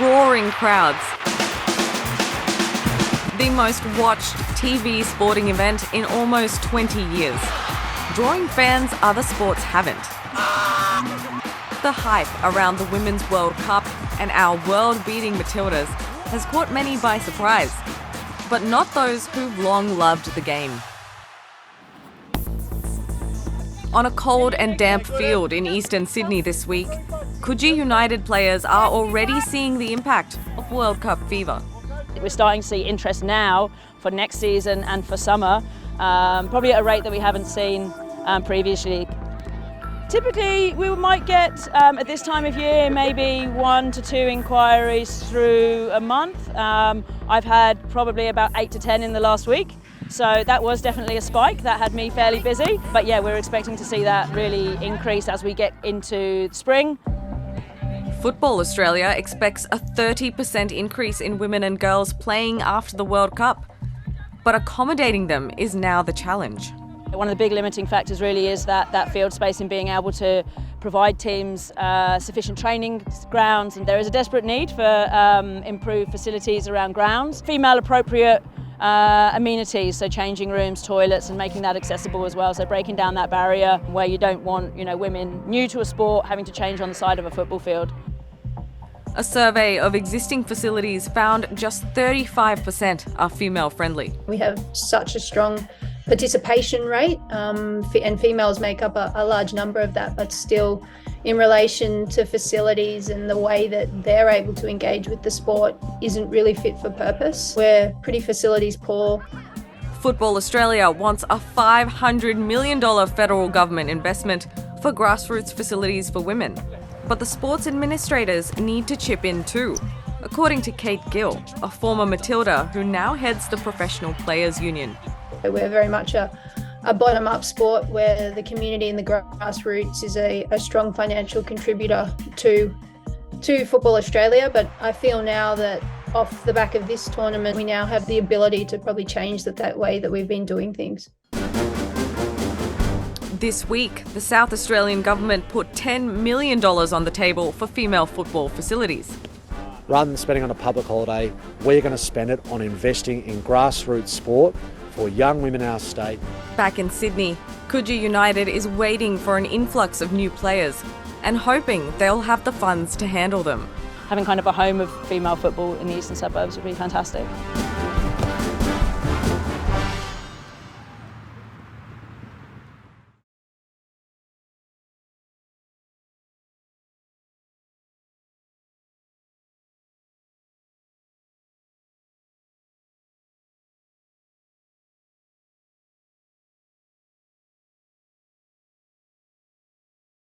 roaring crowds. The most watched TV sporting event in almost 20 years, drawing fans other sports haven't. The hype around the Women's World Cup and our world-beating Matildas has caught many by surprise, but not those who've long loved the game. On a cold and damp field in eastern Sydney this week, Coogee United players are already seeing the impact of World Cup fever. We're starting to see interest now for next season and for summer, probably at a rate that we haven't seen previously. Typically, we might get, at this time of year, maybe 1 to 2 inquiries through a month. I've had probably about 8 to 10 in the last week. So that was definitely a spike. That had me fairly busy. But yeah, we're expecting to see that really increase as we get into spring. Football Australia expects a 30% increase in women and girls playing after the World Cup. But accommodating them is now the challenge. One of the big limiting factors really is that field space and being able to provide teams sufficient training grounds, and there is a desperate need for improved facilities around grounds. Female appropriate amenities, so changing rooms, toilets, and making that accessible as well, so breaking down that barrier where you don't want women new to a sport having to change on the side of a football field. A survey of existing facilities found just 35% are female friendly. We have such a strong participation rate, and females make up a large number of that, but still in relation to facilities and the way that they're able to engage with the sport isn't really fit for purpose. We're pretty facilities poor. Football Australia wants a $500 million federal government investment for grassroots facilities for women. But the sports administrators need to chip in too, according to Kate Gill, a former Matilda who now heads the Professional Players Union. We're very much a bottom-up sport where the community and the grassroots is a strong financial contributor to Football Australia. But I feel now that off the back of this tournament, we now have the ability to probably change that way that we've been doing things. This week, the South Australian government put $10 million on the table for female football facilities. Rather than spending on a public holiday, we're going to spend it on investing in grassroots sport for young women in our state. Back in Sydney, Coogee United is waiting for an influx of new players and hoping they'll have the funds to handle them. Having kind of a home of female football in the eastern suburbs would be fantastic.